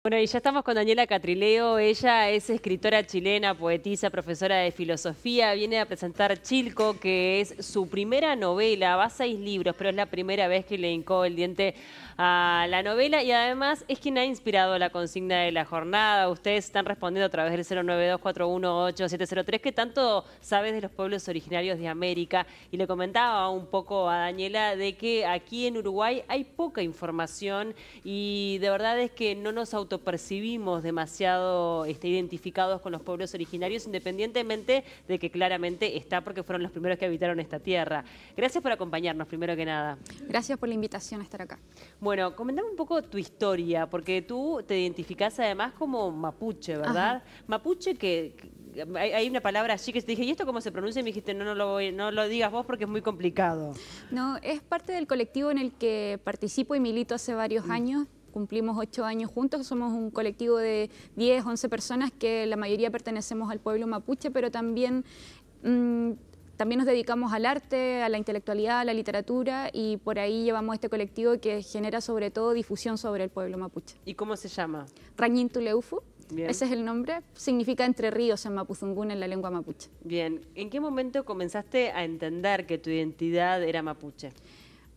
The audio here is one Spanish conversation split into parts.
Bueno, y ya estamos con Daniela Catrileo. Ella es escritora chilena, poetisa, profesora de filosofía. Viene a presentar Chilco, que es su primera novela. Va a 6 libros, pero es la primera vez que le hincó el diente a la novela. Y además es quien ha inspirado la consigna de la jornada. Ustedes están respondiendo a través del 092-418-703, que tanto sabes de los pueblos originarios de América. Y le comentaba un poco a Daniela de que aquí en Uruguay hay poca información y de verdad es que no nos autopercibimos demasiado identificados con los pueblos originarios, independientemente de que claramente está porque fueron los primeros que habitaron esta tierra. Gracias por acompañarnos, primero que nada. Gracias por la invitación a estar acá. Bueno, comentame un poco tu historia, porque tú te identificás además como mapuche, ¿verdad? Ajá. Mapuche que hay una palabra allí que te dije, ¿y esto cómo se pronuncia? Y me dijiste, no lo digas vos porque es muy complicado. No, es parte del colectivo en el que participo y milito hace varios años. Cumplimos 8 años juntos, somos un colectivo de 10, 11 personas que la mayoría pertenecemos al pueblo mapuche, pero también nos dedicamos al arte, a la intelectualidad, a la literatura, y por ahí llevamos este colectivo que genera sobre todo difusión sobre el pueblo mapuche. ¿Y cómo se llama? Rañintuleufu, Bien. ese es el nombre, significa entre ríos en mapuzungún, en la lengua mapuche. Bien, ¿en qué momento comenzaste a entender que tu identidad era mapuche?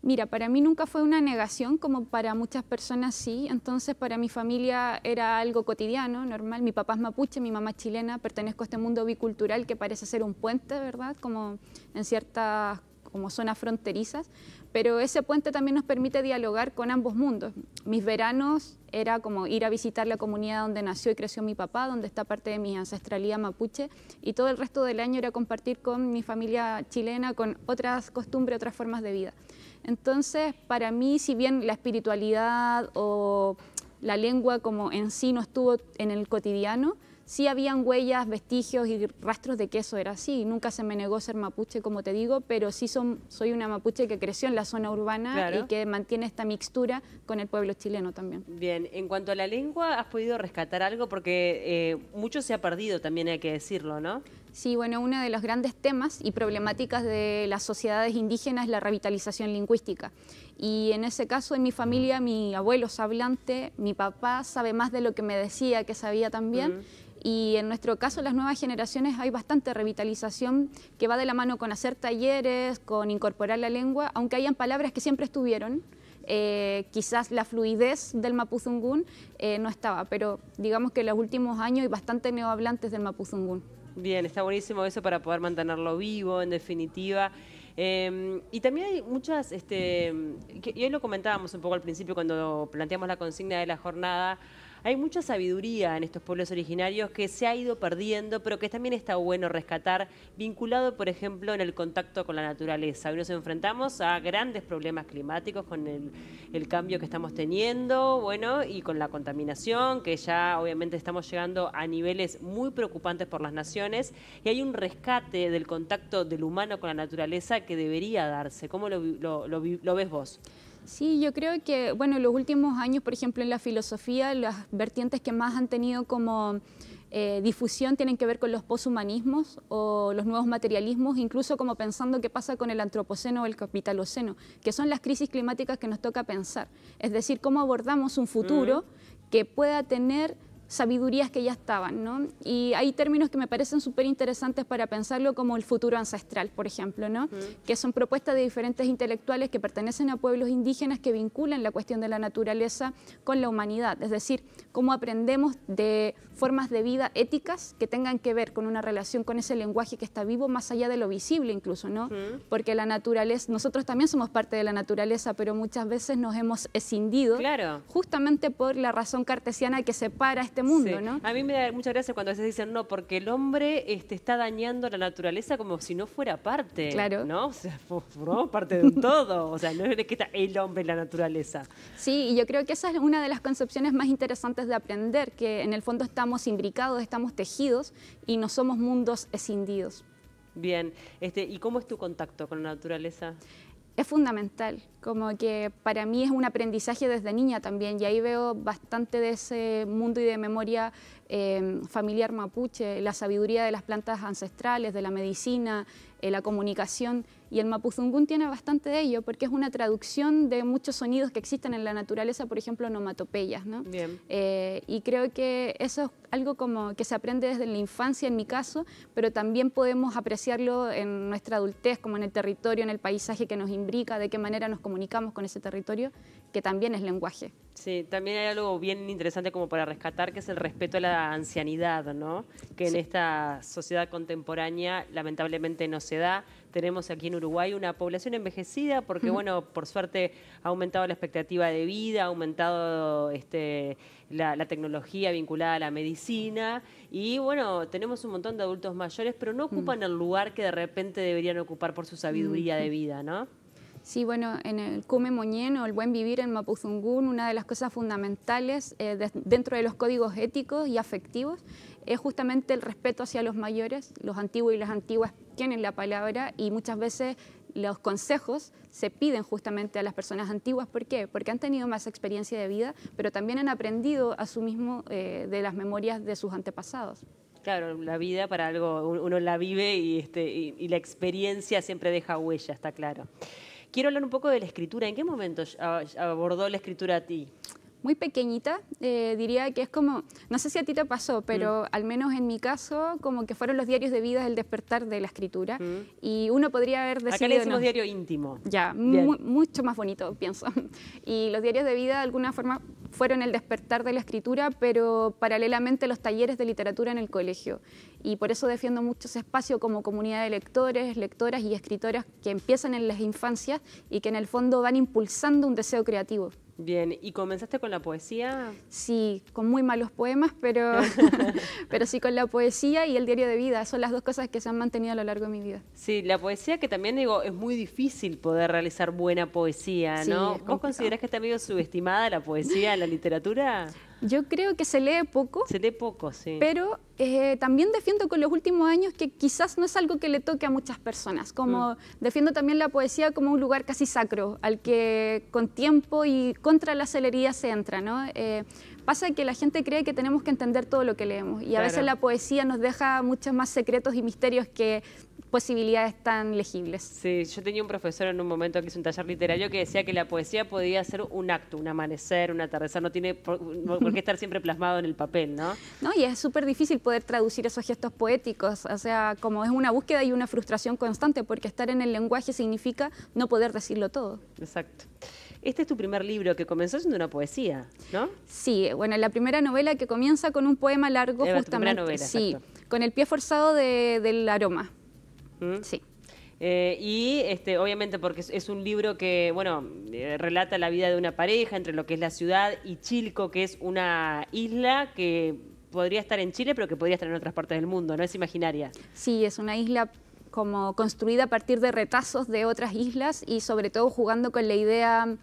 Mira, para mí nunca fue una negación, como para muchas personas sí, entonces para mi familia era algo cotidiano, normal. Mi papá es mapuche, mi mamá es chilena, pertenezco a este mundo bicultural que parece ser un puente, ¿verdad? Como en ciertas como zonas fronterizas, pero ese puente también nos permite dialogar con ambos mundos. Mis veranos era como ir a visitar la comunidad donde nació y creció mi papá, donde está parte de mi ancestralidad mapuche, y todo el resto del año era compartir con mi familia chilena, con otras costumbres, otras formas de vida. Entonces, para mí, si bien la espiritualidad o la lengua como en sí no estuvo en el cotidiano, sí habían huellas, vestigios y rastros de que eso era así. Nunca se me negó ser mapuche, como te digo, pero sí soy una mapuche que creció en la zona urbana. Claro. Y que mantiene esta mixtura con el pueblo chileno también. Bien, en cuanto a la lengua, ¿has podido rescatar algo? Porque mucho se ha perdido, también hay que decirlo, ¿no? Sí, bueno, uno de los grandes temas y problemáticas de las sociedades indígenas es la revitalización lingüística. Y en ese caso, en mi familia, mi abuelo es hablante, mi papá sabe más de lo que me decía que sabía también. Y en nuestro caso, las nuevas generaciones, hay bastante revitalización que va de la mano con hacer talleres, con incorporar la lengua, aunque hayan palabras que siempre estuvieron. Quizás la fluidez del mapuzungún no estaba, pero digamos que en los últimos años hay bastante neohablantes del mapuzungún. Bien, está buenísimo eso para poder mantenerlo vivo, en definitiva. Y también hay muchas, y hoy lo comentábamos un poco al principio cuando planteamos la consigna de la jornada, hay mucha sabiduría en estos pueblos originarios que se ha ido perdiendo, pero que también está bueno rescatar, vinculado, por ejemplo, en el contacto con la naturaleza. Hoy nos enfrentamos a grandes problemas climáticos con el cambio que estamos teniendo, bueno, y con la contaminación, que ya obviamente estamos llegando a niveles muy preocupantes por las naciones, y hay un rescate del contacto del humano con la naturaleza que debería darse. ¿Cómo lo ves vos? Sí, yo creo que, bueno, en los últimos años, por ejemplo, en la filosofía, las vertientes que más han tenido como difusión tienen que ver con los poshumanismos o los nuevos materialismos, incluso como pensando qué pasa con el antropoceno o el capitaloceno, que son las crisis climáticas que nos toca pensar. Es decir, cómo abordamos un futuro que pueda tener sabidurías que ya estaban, ¿no? Y hay términos que me parecen súper interesantes para pensarlo, como el futuro ancestral, por ejemplo, ¿no? Que son propuestas de diferentes intelectuales que pertenecen a pueblos indígenas que vinculan la cuestión de la naturaleza con la humanidad, es decir, cómo aprendemos de formas de vida éticas que tengan que ver con una relación con ese lenguaje que está vivo más allá de lo visible incluso, ¿no? Porque la naturaleza, nosotros también somos parte de la naturaleza, pero muchas veces nos hemos escindido, claro, justamente por la razón cartesiana que separa este mundo, sí, ¿no? A mí me da mucha gracia cuando a veces dicen no, porque el hombre está dañando la naturaleza como si no fuera parte, claro, ¿no? O sea, formamos parte de un todo, o sea, no es que está el hombre en la naturaleza. Sí, y yo creo que esa es una de las concepciones más interesantes de aprender, que en el fondo estamos imbricados, estamos tejidos y no somos mundos escindidos. Bien, ¿y cómo es tu contacto con la naturaleza? Es fundamental, como que para mí es un aprendizaje desde niña también, y ahí veo bastante de ese mundo y de memoria familiar mapuche, la sabiduría de las plantas ancestrales, de la medicina, la comunicación. Y el mapuzungún tiene bastante de ello porque es una traducción de muchos sonidos que existen en la naturaleza, por ejemplo, onomatopeyas, ¿no? Bien. Y creo que eso es algo como que se aprende desde la infancia en mi caso, pero también podemos apreciarlo en nuestra adultez, como en el territorio, en el paisaje que nos imbrica, de qué manera nos comunicamos con ese territorio, que también es lenguaje. Sí, también hay algo bien interesante como para rescatar, que es el respeto a la ancianidad, ¿no? Que en esta sociedad contemporánea lamentablemente no se da. Tenemos aquí en Uruguay una población envejecida porque, bueno, por suerte ha aumentado la expectativa de vida, ha aumentado la tecnología vinculada a la medicina y, bueno, tenemos un montón de adultos mayores, pero no ocupan el lugar que de repente deberían ocupar por su sabiduría de vida, ¿no? Sí, bueno, en el Kume Moñén o el buen vivir en Mapuzungún, una de las cosas fundamentales dentro de los códigos éticos y afectivos es justamente el respeto hacia los mayores. Los antiguos y las antiguas tienen la palabra y muchas veces los consejos se piden justamente a las personas antiguas. ¿Por qué? Porque han tenido más experiencia de vida, pero también han aprendido a su mismo de las memorias de sus antepasados. Claro, la vida para algo uno la vive y la experiencia siempre deja huella, está claro. Quiero hablar un poco de la escritura. ¿En qué momento abordó la escritura a ti? Muy pequeñita, diría que es como, no sé si a ti te pasó, pero al menos en mi caso, como que fueron los diarios de vida el despertar de la escritura. Y uno podría haber decidido... Acá le decimos diario íntimo. Ya, mucho más bonito, pienso. Y los diarios de vida, de alguna forma, fueron el despertar de la escritura, pero paralelamente los talleres de literatura en el colegio. Y por eso defiendo mucho ese espacio como comunidad de lectores, lectoras y escritoras que empiezan en las infancias y que en el fondo van impulsando un deseo creativo. Bien, ¿y comenzaste con la poesía? Sí, con muy malos poemas, pero, pero sí con la poesía y el diario de vida. Son las dos cosas que se han mantenido a lo largo de mi vida. Sí, la poesía que también digo, es muy difícil poder realizar buena poesía, ¿no? Sí, ¿Vos considerás que está medio subestimada la poesía en la literatura? Yo creo que se lee poco. Se lee poco, sí. Pero también defiendo con los últimos años que quizás no es algo que le toque a muchas personas. Como defiendo también la poesía como un lugar casi sacro, al que con tiempo y contra la celería se entra, ¿no? Pasa que la gente cree que tenemos que entender todo lo que leemos y a veces la poesía nos deja muchos más secretos y misterios que posibilidades tan legibles. Sí, yo tenía un profesor en un momento que hizo un taller literario que decía que la poesía podía ser un acto, un amanecer, un atardecer, no tiene por qué estar siempre plasmado en el papel, ¿no? No, y es súper difícil poder traducir esos gestos poéticos, o sea, como es una búsqueda y una frustración constante, porque estar en el lenguaje significa no poder decirlo todo. Exacto. Este es tu primer libro, que comenzó siendo una poesía, ¿no? Sí, bueno, la primera novela que comienza con un poema largo, justamente. Tu primera novela, sí, exacto. con el pie forzado del aroma. Sí. Y obviamente porque es un libro que, bueno, relata la vida de una pareja entre lo que es la ciudad y Chilco, que es una isla que podría estar en Chile, pero que podría estar en otras partes del mundo, ¿no? Es imaginaria. Sí, es una isla como construida a partir de retazos de otras islas y sobre todo jugando con la idea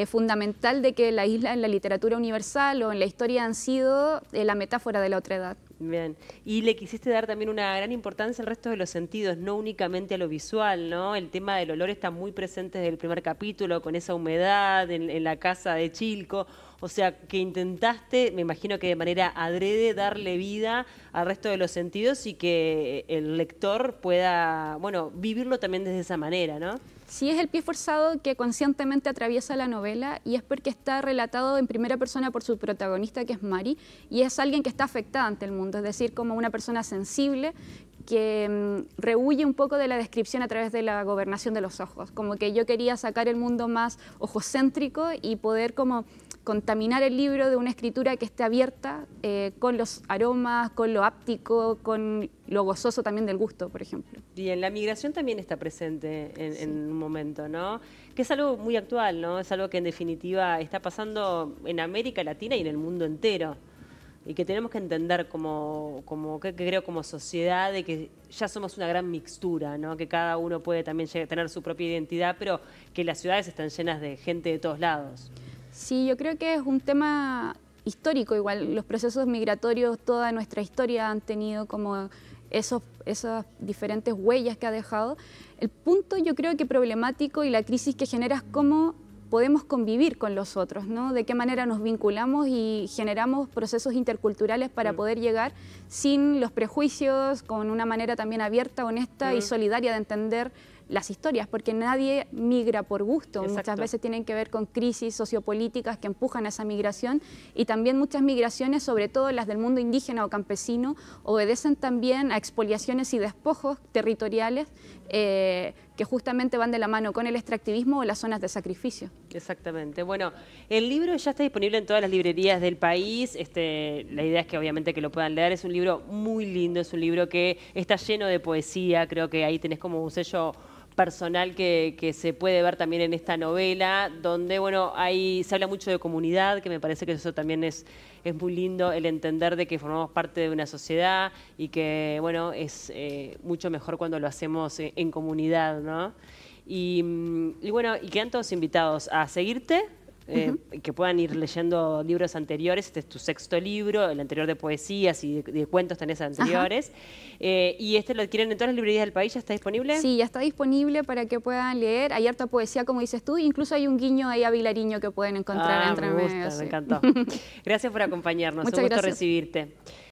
fundamental de que la isla en la literatura universal o en la historia han sido la metáfora de la otredad. Bien, y le quisiste dar también una gran importancia al resto de los sentidos, no únicamente a lo visual, ¿no? El tema del olor está muy presente desde el primer capítulo, con esa humedad en la casa de Chilco, o sea, que intentaste, me imagino que de manera adrede, darle vida al resto de los sentidos y que el lector pueda, bueno, vivirlo también desde esa manera, ¿no? Sí, es el pie forzado que conscientemente atraviesa la novela y es porque está relatado en primera persona por su protagonista, que es Mari, y es alguien que está afectada ante el mundo, es decir, como una persona sensible que rehuye un poco de la descripción a través de la gobernación de los ojos, como que yo quería sacar el mundo más ojocéntrico y poder como contaminar el libro de una escritura que esté abierta con los aromas, con lo áptico, con lo gozoso también del gusto, por ejemplo. Bien, la migración también está presente en un momento, ¿no? Que es algo muy actual, ¿no? Es algo que en definitiva está pasando en América Latina y en el mundo entero. Y que tenemos que entender que creo como sociedad de que ya somos una gran mixtura, ¿no? Que cada uno puede también tener su propia identidad, pero que las ciudades están llenas de gente de todos lados. Sí, yo creo que es un tema histórico igual. Los procesos migratorios, toda nuestra historia han tenido como esas diferentes huellas que ha dejado. El punto yo creo que problemático y la crisis que genera es cómo podemos convivir con los otros, ¿no? De qué manera nos vinculamos y generamos procesos interculturales para poder llegar sin los prejuicios, con una manera también abierta, honesta y solidaria de entender las historias, porque nadie migra por gusto. Exacto. Muchas veces tienen que ver con crisis sociopolíticas que empujan a esa migración, y también muchas migraciones, sobre todo las del mundo indígena o campesino, obedecen también a expoliaciones y despojos territoriales que justamente van de la mano con el extractivismo o las zonas de sacrificio. Exactamente. Bueno, el libro ya está disponible en todas las librerías del país. La idea es que obviamente que lo puedan leer. Es un libro muy lindo, es un libro que está lleno de poesía. Creo que ahí tenés como un sello personal que se puede ver también en esta novela, donde bueno, se habla mucho de comunidad, que me parece que eso también es muy lindo, el entender de que formamos parte de una sociedad y que bueno, es mucho mejor cuando lo hacemos en comunidad, ¿no? Y bueno, y quedan todos invitados a seguirte, que puedan ir leyendo libros anteriores. Este es tu 6º libro, el anterior de poesías y de cuentos tenés anteriores. ¿Y este lo adquieren en todas las librerías del país? ¿Ya está disponible? Sí, ya está disponible para que puedan leer. Hay harta poesía, como dices tú, incluso hay un guiño ahí a Vilariño que pueden encontrar entre me gusta, medias. me encantó. Gracias por acompañarnos, Muchas un gusto gracias. recibirte.